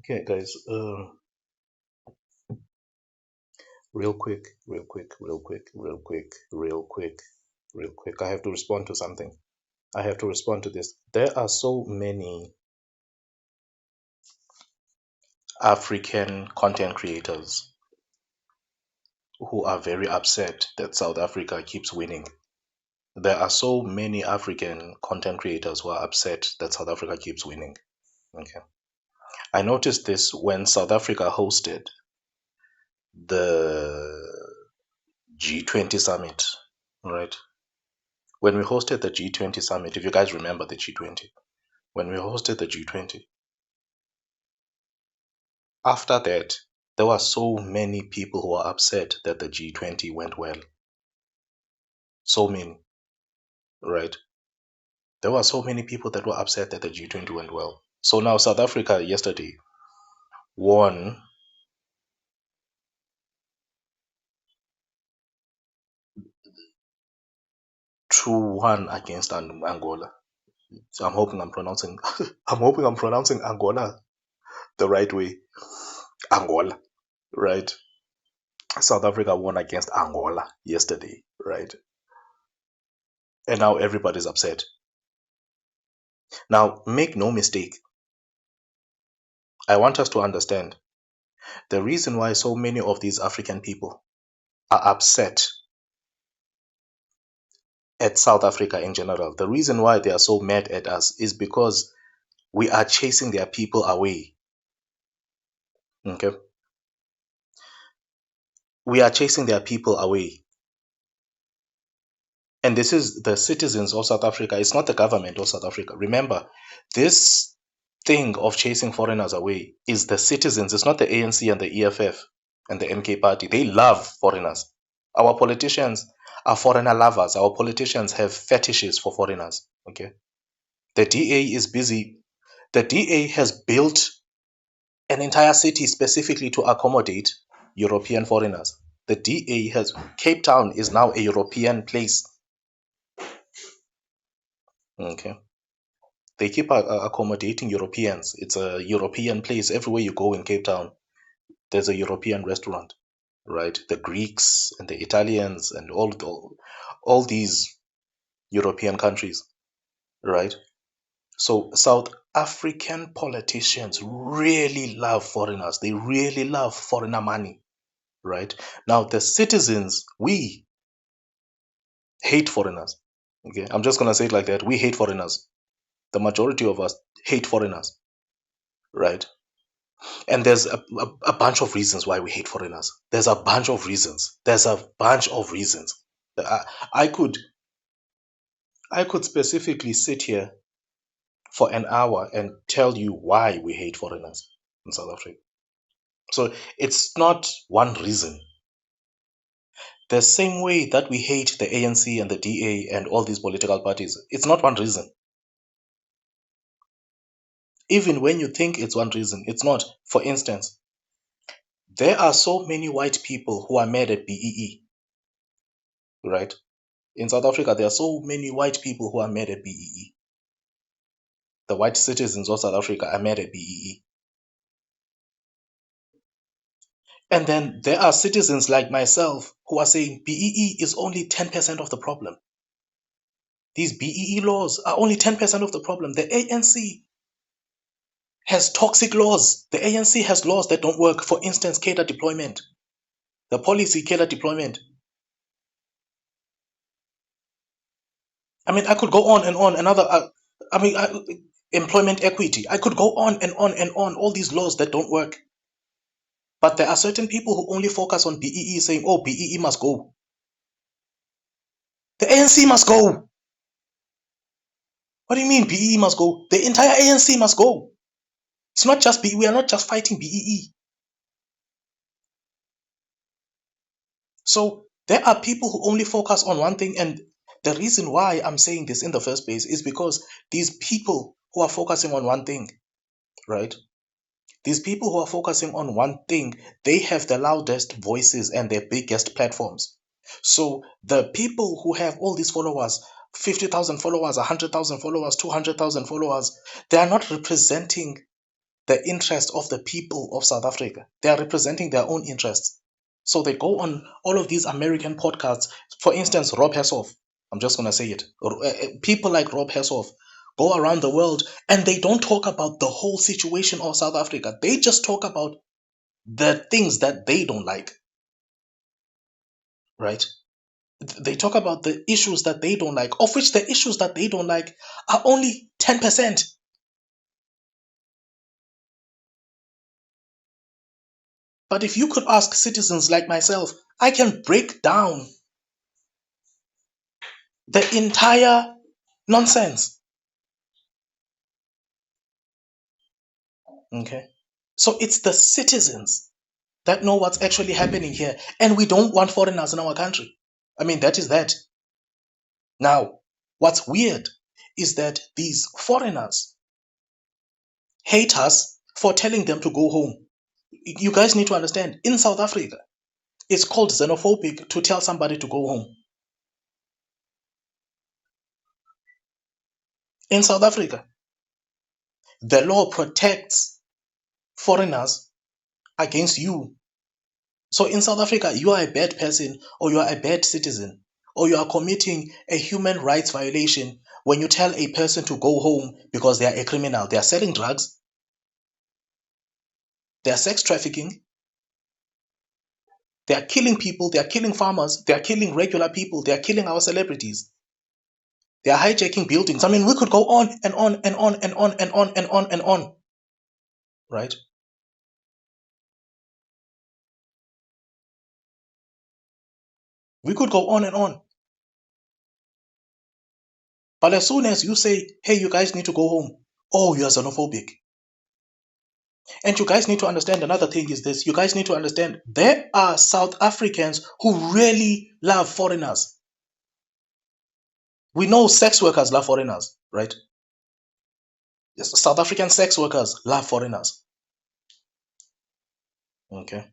Okay, guys. Real quick, real quick, real quick, real quick, real quick, real quick. I have to respond to something. I have to respond to this. There are so many African content creators who are very upset that South Africa keeps winning. There are so many African content creators who are upset that South Africa keeps winning. Okay. I noticed this when South Africa hosted the G20 summit, right? When we hosted the G20 summit, if you guys remember the G20, when we hosted the G20, after that, there were so many people who were upset that the G20 went well. So many, right? There were so many people that were upset that the G20 went well. So now South Africa yesterday won 2-1 against Angola. So I'm hoping I'm pronouncing I'm hoping I'm pronouncing Angola the right way. Angola, right? South Africa won against Angola yesterday, right? And now everybody's upset. Now, make no mistake, I want us to understand the reason why so many of these African people are upset at South Africa in general. The reason why they are so mad at us is because we are chasing their people away. Okay? We are chasing their people away. And this is the citizens of South Africa. It's not the government of South Africa. Remember, this thing of chasing foreigners away is the citizens. It's not the ANC and the EFF and the MK party. They love foreigners. Our politicians are foreigner lovers. Our politicians have fetishes for foreigners. Okay. The DA is busy. The DA has built an entire city specifically to accommodate European foreigners. The DA has Cape Town is now a European place. Okay. They keep accommodating Europeans. It's a European place. Everywhere you go in Cape Town, there's a European restaurant, right? The Greeks and the Italians and all these European countries, right? So South African politicians really love foreigners. They really love foreigner money, right? Now the citizens, we hate foreigners. Okay, I'm just gonna say it like that. We hate foreigners. The majority of us hate foreigners, right? And there's a bunch of reasons why we hate foreigners. There's a bunch of reasons. There's a bunch of reasons. I, I could I could specifically sit here for an hour and tell you why we hate foreigners in South Africa. So it's not one reason. The same way that we hate the ANC and the DA and all these political parties, it's not one reason. Even when you think it's one reason, it's not. For instance, there are so many white people who are mad at BEE, right? In South Africa, there are so many white people who are mad at BEE. The white citizens of South Africa are mad at BEE. And then there are citizens like myself who are saying BEE is only 10% of the problem. These BEE laws are only 10% of the problem. The ANC has toxic laws. The ANC has laws that don't work. For instance, cadre deployment. The policy cadre deployment. I mean, I could go on and on. Employment equity. I could go on and on and on. All these laws that don't work. But there are certain people who only focus on BEE saying, oh, BEE must go. The ANC must go. What do you mean BEE must go? The entire ANC must go. It's not just BEE. We are not just fighting BEE. So there are people who only focus on one thing. And the reason why I'm saying this in the first place is because these people who are focusing on one thing, right? These people who are focusing on one thing, they have the loudest voices and their biggest platforms. So the people who have all these followers, 50,000 followers, 100,000 followers, 200,000 followers, they are not representing the interest of the people of South Africa. They are representing their own interests. So they go on all of these American podcasts. For instance, Rob Hessoff. I'm just going to say it. People like Rob Hessoff go around the world and they don't talk about the whole situation of South Africa. They just talk about the things that they don't like, right? They talk about the issues that they don't like, of which the issues that they don't like are only 10%. But if you could ask citizens like myself, I can break down the entire nonsense. Okay. So it's the citizens that know what's actually happening here. And we don't want foreigners in our country. I mean, that is that. Now, what's weird is that these foreigners hate us for telling them to go home. You guys need to understand, in South Africa, it's called xenophobic to tell somebody to go home. In South Africa, the law protects foreigners against you. So in South Africa, you are a bad person or you are a bad citizen or you are committing a human rights violation when you tell a person to go home because they are a criminal. They are selling drugs, they are sex trafficking, they are killing people, they are killing farmers, they are killing regular people, they are killing our celebrities. They are hijacking buildings. I mean, we could go on and on and on and on and on and on and on, right? We could go on and on. But as soon as you say, hey, you guys need to go home, oh, you're xenophobic. And you guys need to understand another thing is this. You guys need to understand there are South Africans who really love foreigners. We know sex workers love foreigners, right? Yes, South African sex workers love foreigners. Okay.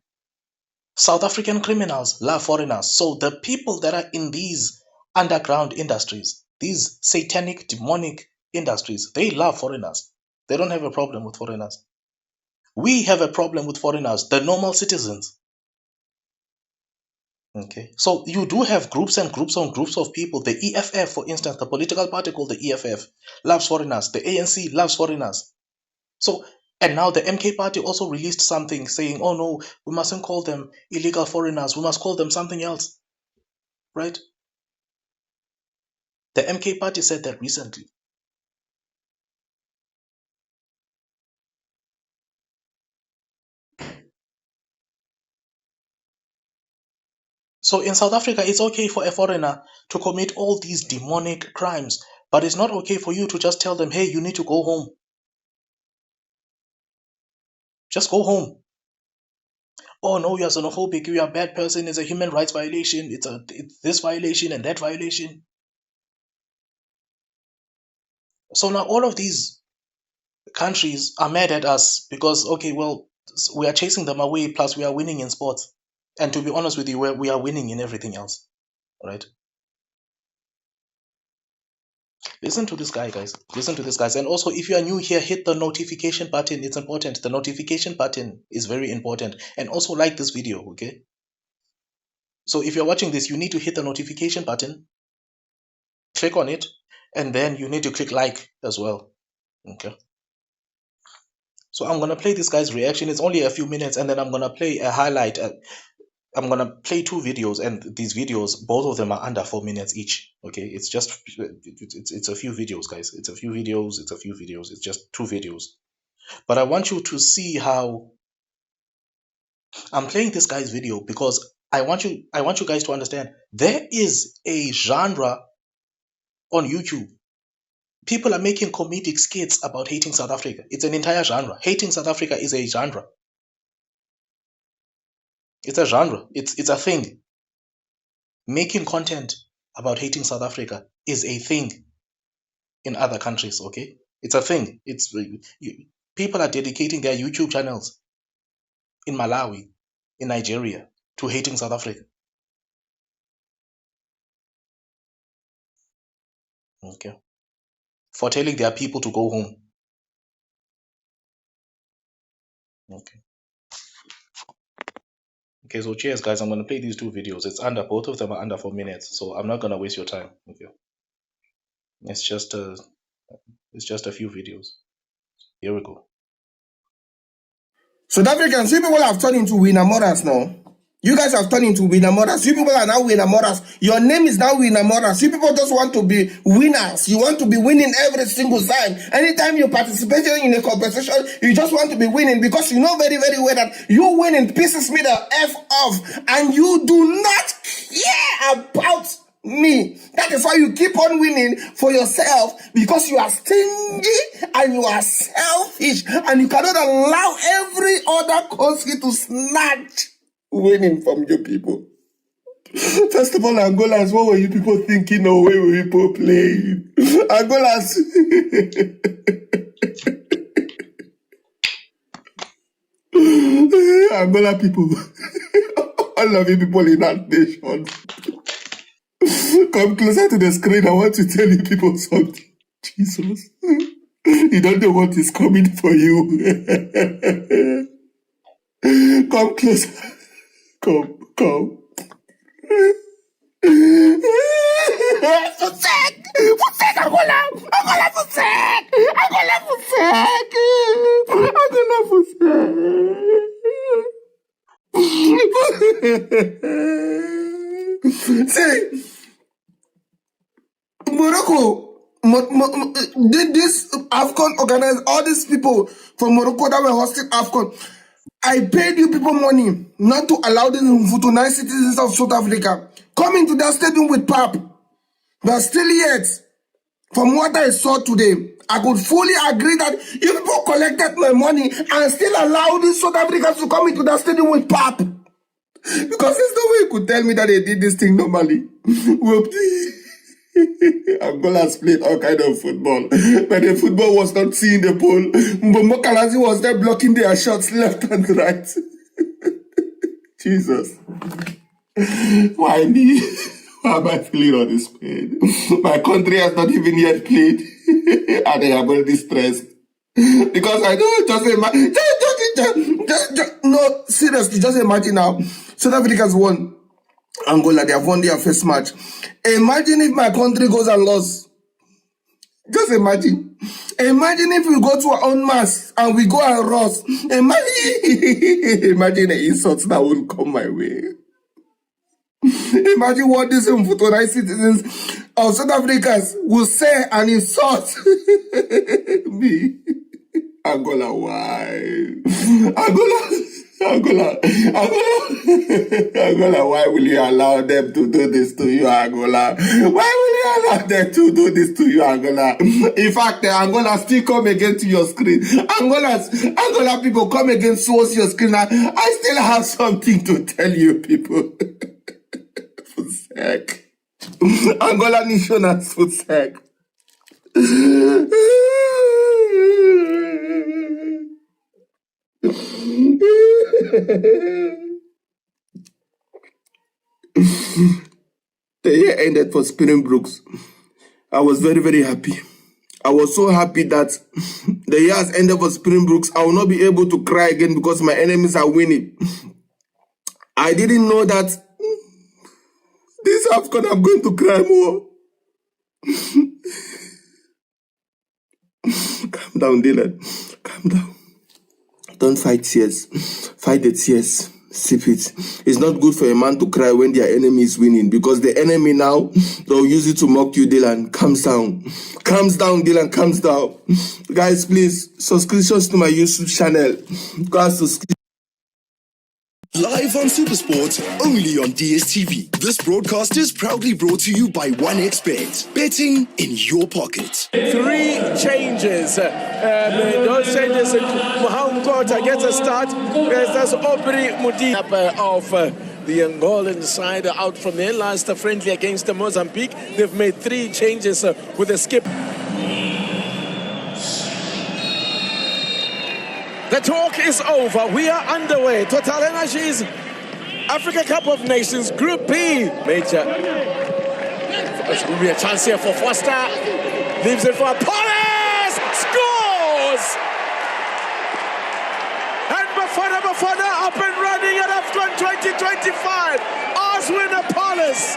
South African criminals love foreigners. So the people that are in these underground industries, these satanic, demonic industries, they love foreigners. They don't have a problem with foreigners. We have a problem with foreigners, the normal citizens. Okay. So you do have groups and groups and groups of people. The EFF, for instance, the political party called the EFF, loves foreigners. The ANC loves foreigners. So, and now the MK party also released something saying, oh no, we mustn't call them illegal foreigners. We must call them something else, right? The MK party said that recently. So in South Africa, it's okay for a foreigner to commit all these demonic crimes, but it's not okay for you to just tell them, hey, you need to go home. Just go home. Oh no, you're xenophobic, you're a bad person, it's a human rights violation, it's this violation and that violation. So now all of these countries are mad at us because, okay, well, we are chasing them away, plus we are winning in sports. And to be honest with you, we are winning in everything else, right? Listen to this guy, guys. Listen to this, guys. And also, if you are new here, hit the notification button. It's important. The notification button is very important. And also like this video, okay? So if you're watching this, you need to hit the notification button, click on it, and then you need to click like as well, okay? So I'm going to play this guy's reaction. It's only a few minutes, and then I'm going to play a highlight. I'm going to play two videos, and these videos, both of them are under 4 minutes each, okay? It's just, it's a few videos, guys. It's a few videos. It's a few videos. It's just two videos. But I want you to see how I'm playing this guy's video because I want you guys to understand there is a genre on YouTube. People are making comedic skits about hating South Africa. It's an entire genre. Hating South Africa is a genre. It's a genre. It's a thing. Making content about hating South Africa is a thing in other countries, okay? It's a thing. People are dedicating their YouTube channels in Malawi, in Nigeria, to hating South Africa. Okay. For telling their people to go home. Okay. Okay, so cheers, guys. I'm going to play these two videos. Both of them are under 4 minutes, so I'm not going to waste your time. Okay. It's just a few videos. Here we go. South Africans, you people have turned into Winamoras now. You guys have turned into Winamoras. You people are now Winamoras. Your name is now Winamoras. You people just want to be winners. You want to be winning every single time. Anytime you participate in a competition, you just want to be winning because you know very, very well that you winning pisses me the F off. And you do not care about me. That is why you keep on winning for yourself, because you are stingy and you are selfish and you cannot allow every other country to snatch winning from you people. First of all, Angolas, what were you people thinking of when we people playing? Angolas. Angola people. All of you people in that nation. Come closer to the screen. I want to tell you people something. Jesus. You don't know what is coming for you. Come closer. Come. Fusek, Angola, Fusek, Angola, Fusek. See, Morocco did this AFCON, organized all these people from Morocco that were hosting AFCON. I paid you people money not to allow the Futunai citizens of South Africa come into that stadium with pap. But still yet, from what I saw today, I could fully agree that you people collected my money and still allow these South Africans to come into that stadium with pap. Because there's no way you could tell me that they did this thing normally. Angola's played all kind of football, but the football was not seeing the ball. Mbombo Kalazi was there blocking their shots left and right. Jesus. Why me? Why am I feeling all this pain? My country has not even yet played, and I am already stressed. Because I don't just imagine. No, seriously, just imagine now. South Africa's won. Angola, they have won their first match. Imagine if my country goes and lost. Just imagine. Imagine if we go to our own mass and we go and lost. Imagine the insults that will come my way. Imagine what these Mfutonai citizens of South Africans will say and insult me. Angola, why? Angola, why will you allow them to do this to you, Angola? Why will you allow them to do this to you, Angola? In fact, Angola still come again to your screen. Angola people come again towards your screen. I still have something to tell you, people. Fusek. Angola nation has Fusek. The year ended for Springbrooks. I was very, very happy. I was so happy that the year has ended for Springbrooks. I will not be able to cry again because my enemies are winning. I didn't know that this AFCON I'm going to cry more. Calm down, Dylan. Calm down. Don't fight tears. Fight the tears. Sip it. It's not good for a man to cry when their enemy is winning, because the enemy now, they'll use it to mock you, Dylan. Calms down. Calms down, Dylan. Calms down. Guys, please, subscriptions to my YouTube channel. Guys, subscribe. Live on Supersport, only on DSTV. This broadcast is proudly brought to you by 1xBet. Betting in your pocket. 3 changes. Those changes, Mohamed Kota gets a start. That's Aubrey Mudi of the Angolan side out from their last friendly against Mozambique. They've made 3 changes with a skip. The talk is over. We are underway. Total Energies Africa Cup of Nations Group B. Major. It will be a chance here for Foster. Leaves it for Paulus. Scores! And 2025 Oswin Apollos.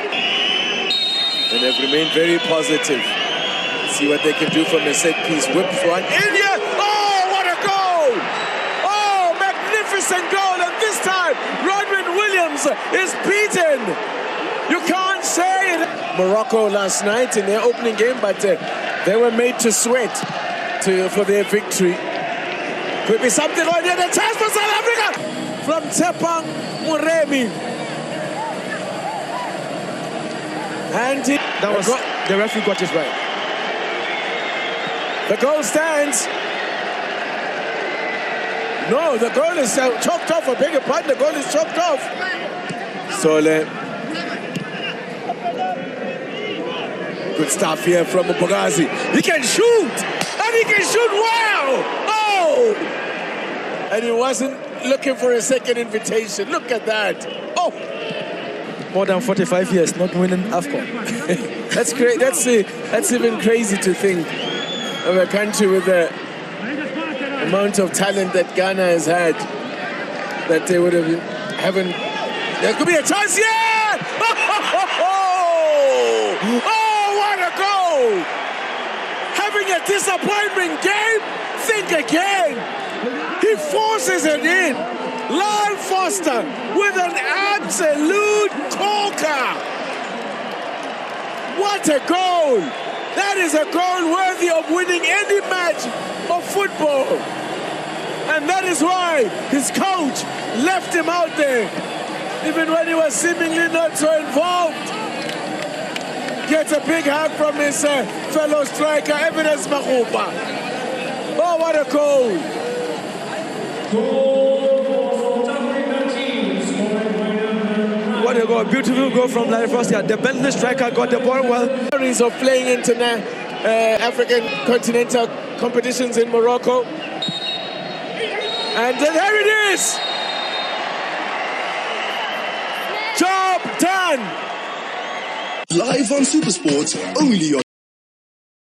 And they've remained very positive. See what they can do from a set piece. Whip front. India! Oh, what a goal! Oh, magnificent goal. And this time, Rodman Williams is beaten. You can't say it. Morocco last night in their opening game, but they were made to sweat for their victory. Could be something on here. The chance for South Africa from Tshepang Moremi. And that was the referee got it right. The goal stands. No, the goal is chalked off. I beg your pardon. The goal is chalked off. Sole. Good stuff here from Mpogazi. He can shoot, and he can shoot well. Oh! And he wasn't looking for a second invitation. Look at that. Oh! More than 45 years not winning AFCON. That's great. That's even crazy to think of a country with the amount of talent that Ghana has had, that they would haven't. There could be a chance. Yeah! Oh, what a goal! Having a disappointment game. Think again. He forces it in. Lyle Foster with an absolute corker. What a goal! That is a goal worthy of winning any match of football. And that is why his coach left him out there, even when he was seemingly not so involved. Gets a big hug from his fellow striker, Evidence Mahupa. Oh, what a goal! What a goal. Beautiful goal from Larry Foster. The Bentley striker got the ball well. Series of playing African continental competitions in Morocco. And there it is! Job done! Live on Supersport, only on